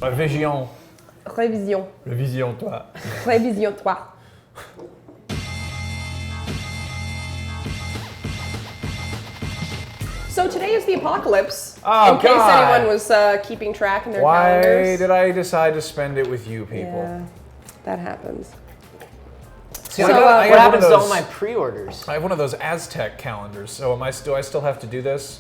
Vision. Révision. Vision, toi. Révision, toi. So today is the apocalypse. Oh, in case God. anyone was keeping track in their Why calendars. did I decide to spend it with you people? Yeah, that happens. See, So, I got What one happens of to those- all my pre-orders? I have one of those Aztec calendars, so do I still have to do this?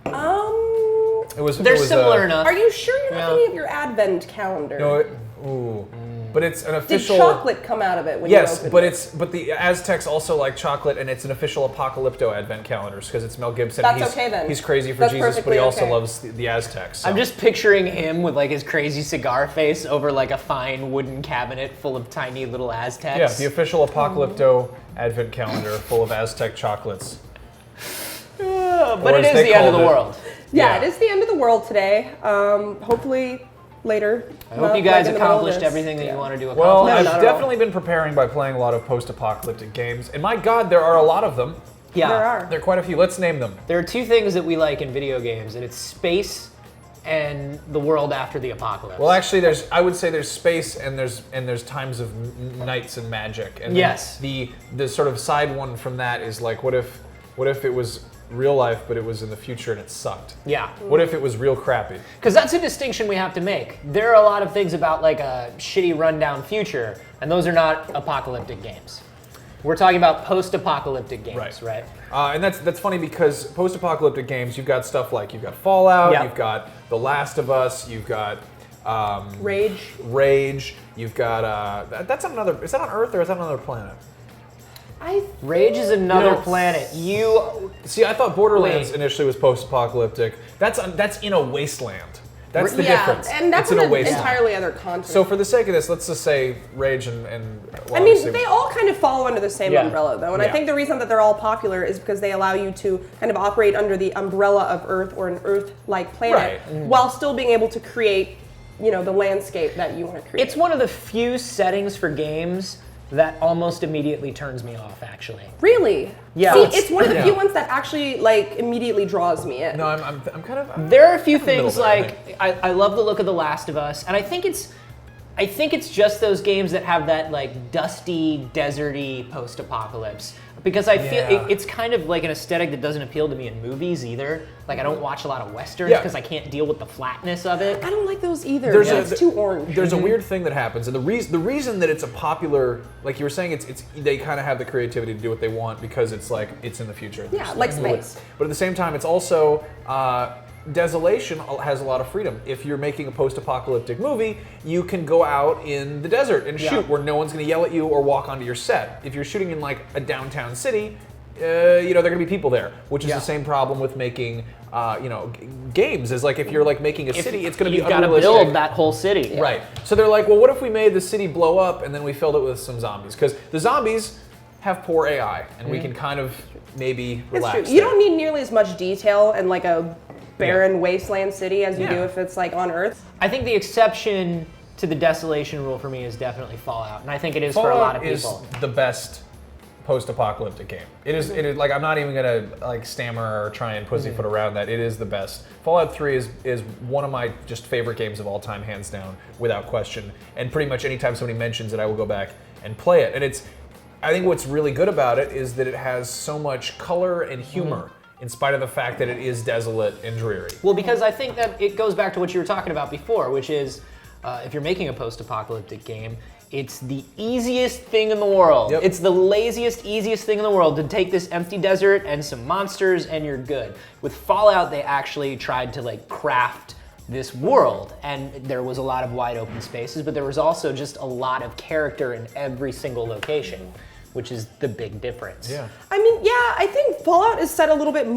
It was. They're it was, similar enough. Are you sure you're not Yeah. thinking of your advent calendar? No, ooh. But it's an Did official. chocolate come out of it when you Yes, opened but it? but the Aztecs also like chocolate, and it's an official apocalypto advent calendars because it's Mel Gibson. That's he's, okay then. He's crazy for That's Jesus, but perfectly he also okay. loves the Aztecs. So. I'm just picturing him with like his crazy cigar face over like a fine wooden cabinet full of tiny little Aztecs. Yeah, the official apocalypto advent calendar full of Aztec chocolates. But Or it as is they the end of the called it. world. Yeah, it is the end of the world today. Hopefully later. I hope you guys accomplished everything that you wanted to accomplish. Well, No, I've not at definitely been preparing by playing a lot of post-apocalyptic games, and my God, there are a lot of them. Yeah. There are. There are quite a few. Let's name them. There are two things that we like in video games, and it's space and the world after the apocalypse. Well, actually, I would say there's space and there's times of nights and magic. And then Yes. the sort of side one from that is like, what if it was real life, but it was in the future and it sucked? Yeah. What if it was real crappy? Because that's a distinction we have to make. There are a lot of things about like a shitty rundown future, and those are not apocalyptic games. We're talking about post-apocalyptic games, right? And that's funny because post-apocalyptic games, you've got stuff like you've got Fallout, Yep. you've got The Last of Us, you've got Rage. You've got that's on another. Is that on Earth or is that on another planet? Rage is another No. planet. See, I thought Borderlands Wait. initially was post-apocalyptic. That's in a wasteland. That's the Yeah, difference. and that's it's in on a an wasteland. entirely other continent. So for the sake of this, let's just say Rage and well, I mean, obviously- they all kind of fall under the same Yeah. umbrella, though. And I Yeah. think the reason that they're all popular is because they allow you to kind of operate under the umbrella of Earth or an Earth-like planet, Right. while still being able to create, the landscape that you want to create. It's one of the few settings for games that almost immediately turns me off, actually. Really? Yeah. See, it's one of the Yeah. few ones that actually immediately draws me in. No, I'm kind of. There are a few middle things there, I like I love the look of The Last of Us, and I think it's just those games that have that like dusty, deserty post-apocalypse. Because I feel Yeah. it's kind of like an aesthetic that doesn't appeal to me in movies either. Like I don't watch a lot of westerns Yeah. because I can't deal with the flatness of it. I don't like those either. There's It's too orange. There's a weird thing that happens, and the reason that it's a popular, like you were saying, it's they kind of have the creativity to do what they want because it's like it's in the future. Yeah, like space. But at the same time, it's also Desolation has a lot of freedom. If you're making a post-apocalyptic movie, you can go out in the desert and shoot where no one's going to yell at you or walk onto your set. If you're shooting in like a downtown city, there are going to be people there, which is the same problem with making, games. Is like if you're like making a city, it's going to be You've got to unrealistic. build that whole city. Right. So they're like, well, what if we made the city blow up and then we filled it with some zombies? Because the zombies have poor AI, and we can kind of maybe It's relax. true. You don't need nearly as much detail in like a barren wasteland city as you Yeah. do if it's like on Earth. I think the exception to the Desolation rule for me is definitely Fallout, and I think it is for a lot of people. Is the best post-apocalyptic game. It is like I'm not even gonna like stammer or try and pussyfoot around that. It is the best. Fallout 3 is one of my just favorite games of all time, hands down, without question. And pretty much anytime somebody mentions it, I will go back and play it. And I think what's really good about it is that it has so much color and humor. In spite of the fact that it is desolate and dreary. Well, because I think that it goes back to what you were talking about before, which is if you're making a post-apocalyptic game, it's the easiest thing in the world. Yep. It's the laziest, easiest thing in the world to take this empty desert and some monsters and you're good. With Fallout, they actually tried to like craft this world, and there was a lot of wide open spaces, but there was also just a lot of character in every single location, which is the big difference. Yeah. I mean, yeah, I think Fallout is set a little bit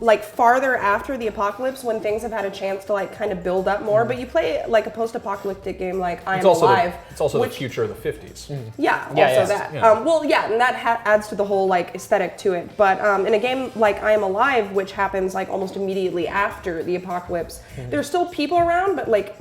like farther after the apocalypse when things have had a chance to like kind of build up more. But you play like a post-apocalyptic game like I Am Alive. It's also the future of the 50s. Yeah, Yeah, also yeah. that. Yeah. And that adds to the whole like aesthetic to it. But in a game like I Am Alive, which happens like almost immediately after the apocalypse, there's still people around, but like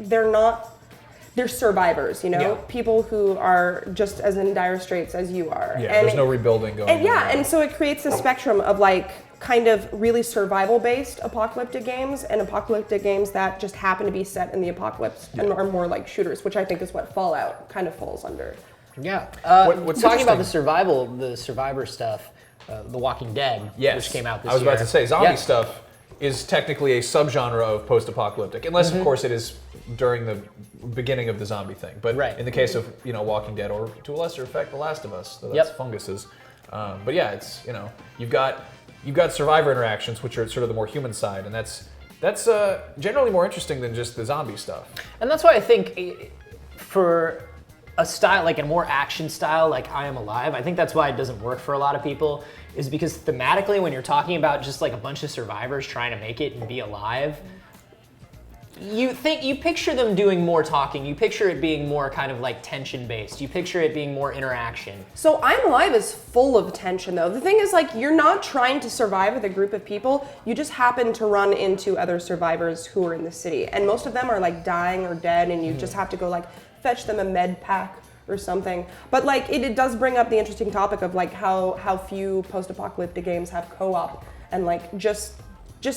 they're survivors, Yeah. people who are just as in dire straits as you are. Yeah, And there's no rebuilding going on. and yeah, and so it creates a spectrum of like kind of really survival-based apocalyptic games and apocalyptic games that just happen to be set in the apocalypse and are more like shooters, which I think is what Fallout kind of falls under. Yeah. What's talking about interesting- the survivor stuff, The Walking Dead, Yes. which came out this year. I was about to say, zombie Yeah. stuff is technically a subgenre of post-apocalyptic, unless of course it is during the beginning of the zombie thing. But Right. in the case of Walking Dead, or to a lesser effect, The Last of Us, so that's funguses. But yeah, it's you've got survivor interactions, which are sort of the more human side, and that's generally more interesting than just the zombie stuff. And that's why I think for a style, like a more action style like I Am Alive, I think that's why it doesn't work for a lot of people, is because thematically when you're talking about just like a bunch of survivors trying to make it and be alive, you picture them doing more talking, you picture it being more kind of like tension based, you picture it being more interaction. So I'm Alive is full of tension though. The thing is, like, you're not trying to survive with a group of people, you just happen to run into other survivors who are in the city. And most of them are like dying or dead, and you just have to go like fetch them a med pack or something. But like it does bring up the interesting topic of like how few post-apocalyptic games have co-op, and like just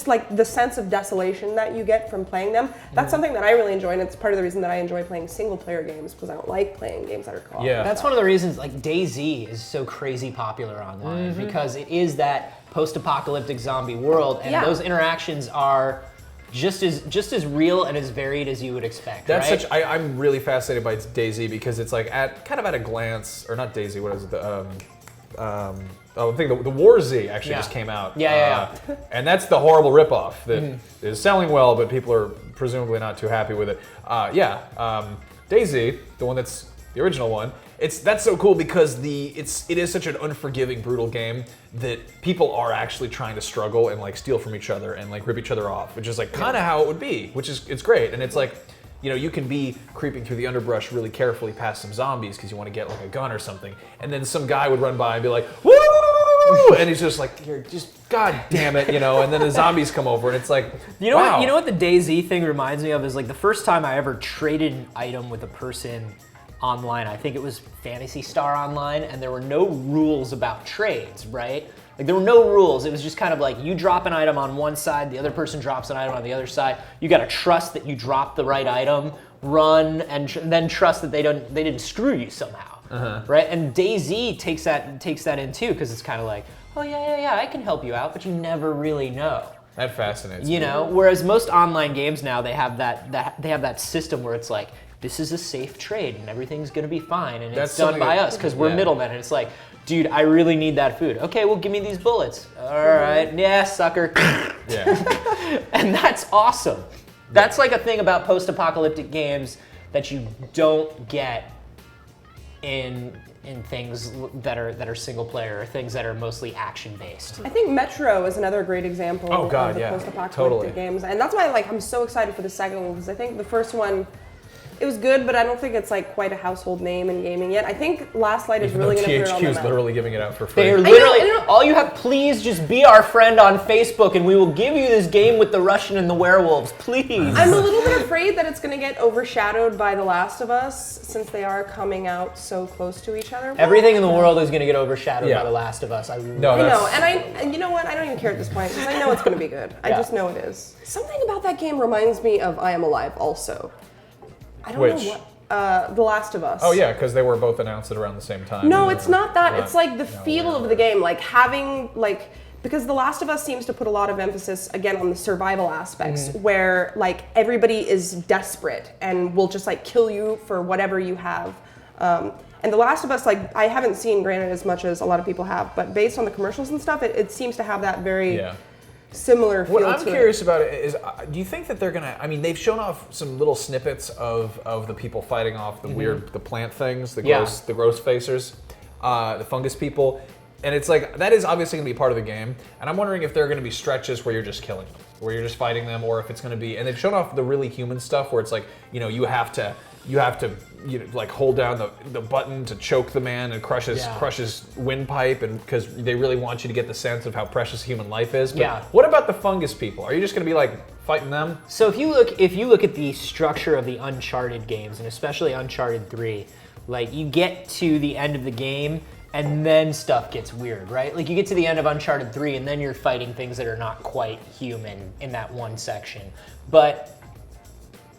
like the sense of desolation that you get from playing them. That's something that I really enjoy, and it's part of the reason that I enjoy playing single player games, because I don't like playing games that are co-op. Yeah. That's one of the reasons like DayZ is so crazy popular online, because it is that post-apocalyptic zombie world, and those interactions are just as real and as varied as you would expect. That's right? such. I'm really fascinated by DayZ because it's like at a glance, or not DayZ. What is it? I think the War Z actually just came out. Yeah. And that's the horrible ripoff that is selling well, but people are presumably not too happy with it. DayZ, the one that's the original one. That's so cool because it is such an unforgiving, brutal game that people are actually trying to struggle and like steal from each other and like rip each other off, which is like kind of how it would be, which is it's great. And it's like, you can be creeping through the underbrush really carefully past some zombies because you want to get like a gun or something, and then some guy would run by and be like, woo! And he's just like, you're just, god damn it, and then the zombies come over and it's like, wow. What the DayZ thing reminds me of is like the first time I ever traded an item with a person online. I think it was Phantasy Star Online, and there were no rules about trades, right? Like there were no rules. It was just kind of like you drop an item on one side, the other person drops an item on the other side. You got to trust that you dropped the right item, run, and then trust that they didn't screw you somehow, right? And DayZ takes that in too, because it's kind of like, oh yeah, I can help you out, but you never really know. That fascinates me. Whereas most online games now, they have that system where it's like, this is a safe trade and everything's gonna be fine, and it's done by us because we're middlemen, and it's like, dude, I really need that food. Okay, well, give me these bullets. All right, yeah, sucker. Yeah. And that's awesome. That's like a thing about post-apocalyptic games that you don't get in things that are single player, or things that are mostly action based. I think Metro is another great example of the post-apocalyptic games, and that's why I'm so excited for the second one, because I think the first one, it was good, but I don't think it's like quite a household name in gaming yet. I think Last Light is really going to put it on the THQ is map. literally giving it out for free. They're literally, all you have, please just be our friend on Facebook and we will give you this game with the Russian and the werewolves, please. I'm a little bit afraid that it's going to get overshadowed by The Last of Us, since they are coming out so close to each other. Everything in the world is going to get overshadowed by The Last of Us. I know, and you know what? I don't even care at this point, because I know it's going to be good. I just know it is. Something about that game reminds me of I Am Alive also. I don't know what. The Last of Us. Oh yeah, because they were both announced at around the same time. No, it's not that. It's like the feel of the game, like having because The Last of Us seems to put a lot of emphasis again on the survival aspects, where like everybody is desperate and will just like kill you for whatever you have. And The Last of Us, like I haven't seen, granted, as much as a lot of people have, but based on the commercials and stuff, it seems to have that very similar feel. What I'm to curious about it is, do you think that they're gonna? I mean, they've shown off some little snippets of the people fighting off the the plant things, the gross facers, the fungus people, and it's like that is obviously gonna be part of the game. And I'm wondering if there are gonna be stretches where you're just killing them, where you're just fighting them, or if it's gonna be. And they've shown off the really human stuff where it's like, you have to like hold down the button to choke the man and crush his windpipe, and because they really want you to get the sense of how precious human life is. But what about the fungus people? Are you just going to be like fighting them? So if you look at the structure of the Uncharted games, and especially Uncharted 3, like you get to the end of the game and then stuff gets weird, right? Like you get to the end of Uncharted 3 and then you're fighting things that are not quite human in that one section. But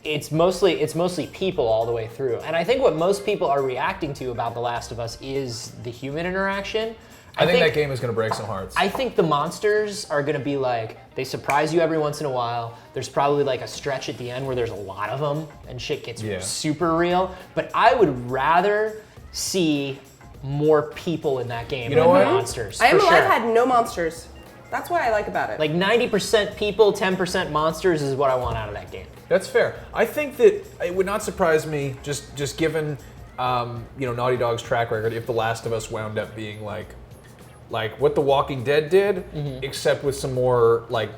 it's mostly people all the way through. And I think what most people are reacting to about The Last of Us is the human interaction. I think that game is going to break some hearts. I think the monsters are going to be like, they surprise you every once in a while. There's probably like a stretch at the end where there's a lot of them and shit gets super real. But I would rather see more people in that game than monsters. I Am for Alive sure. had no monsters. That's what I like about it. Like 90% people, 10% monsters is what I want out of that game. That's fair. I think that it would not surprise me, just given Naughty Dog's track record, if The Last of Us wound up being like what The Walking Dead did, except with some more like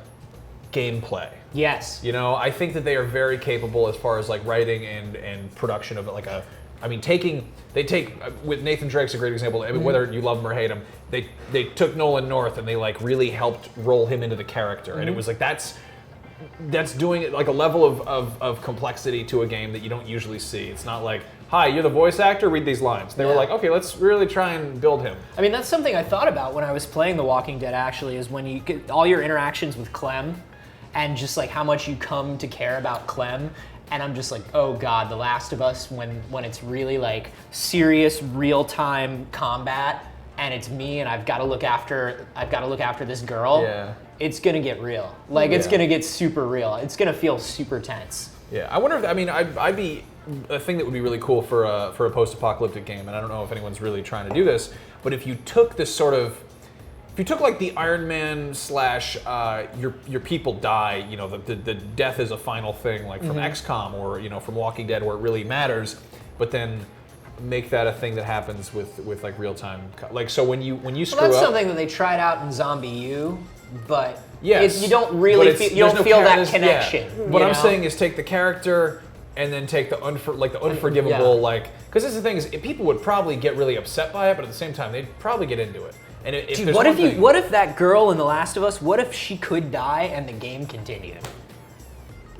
gameplay. Yes. You know, I think that they are very capable as far as like writing and production of like a. I mean, they take with Nathan Drake's a great example. I mean, whether you love him or hate him, they took Nolan North and they like really helped roll him into the character, and it was like that's doing it like a level of complexity to a game that you don't usually see. It's not like, hi, you're the voice actor, read these lines. They were like, okay, let's really try and build him. I mean, that's something I thought about when I was playing The Walking Dead, actually, is when you get all your interactions with Clem and just like how much you come to care about Clem. And I'm just like, oh God, The Last of Us, when it's really like serious real-time combat and it's me and I've got to look after this girl. Yeah. It's gonna get real. Like it's gonna get super real. It's gonna feel super tense. Yeah, I wonder if I'd be a thing that would be really cool for a post-apocalyptic game, and I don't know if anyone's really trying to do this, but if you took this sort of, if you took like the Iron Man / your people die, you know, the death is a final thing, like from XCOM or from Walking Dead, where it really matters, but then make that a thing that happens with like real time, like so when you screw that's up. something that they tried out in Zombie U, but Yes, you don't really feel that connection. Yeah. What I'm saying is take the character and then take the unforgivable, like, because this is the thing is people would probably get really upset by it, but at the same time they'd probably get into it. And if Dude, there's what if that girl in The Last of Us, what if she could die and the game continued?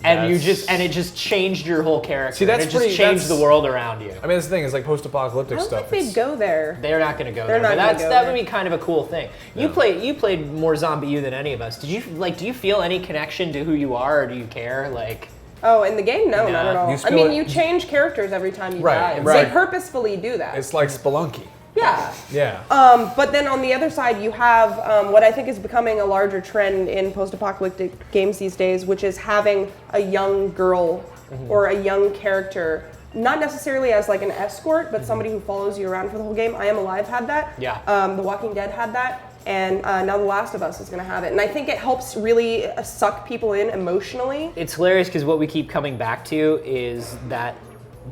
And it just changed your whole character. See, that's and it just changed the world around you. I mean, that's the thing is like post-apocalyptic I don't stuff. think they'd go there. They're not going to go They're there. not But gonna go that there. would be kind of a cool thing. You played more Zombie U than any of us. Do you feel any connection to who you are, or do you care? Like, Oh, in the game, no, not at all. You feel you change characters every time you Right, die. right. They purposefully do that. It's like Spelunky. Yeah. Yeah. But then on the other side, you have what I think is becoming a larger trend in post-apocalyptic games these days, which is having a young girl or a young character, not necessarily as like an escort, but somebody who follows you around for the whole game. I Am Alive had that. Yeah. The Walking Dead had that. And now The Last of Us is going to have it. And I think it helps really suck people in emotionally. it's hilarious because what we keep coming back to is that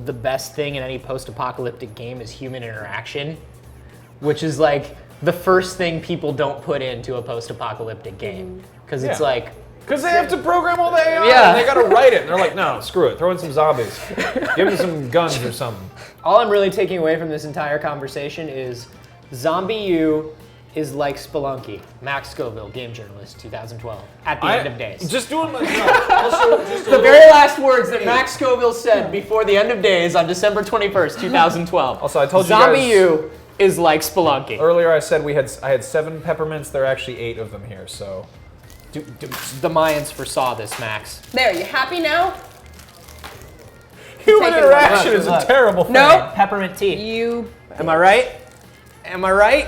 the best thing in any post-apocalyptic game is human interaction, which is like the first thing people don't put into a post-apocalyptic game. Because it's like, because they have to program all the AI. Yeah. And they got to write it. And they're like, no, screw it. Throw in some zombies. Give them some guns or something. all I'm really taking away from this entire conversation is Zombie U is like Spelunky. Max Scoville, game journalist, 2012, at the end of days. Just doing myself. Also, just The very last words that Max Scoville said before the end of days on December 21st, 2012. Also, I told you Zombie guys- U is like Spelunky. Earlier I said I had 7 peppermints. There are actually 8 of them here, so. The Mayans foresaw this, Max. There, you happy now? Human Take it interaction away. is a terrible thing. Nope. Peppermint tea. You. Am I right? Am I right?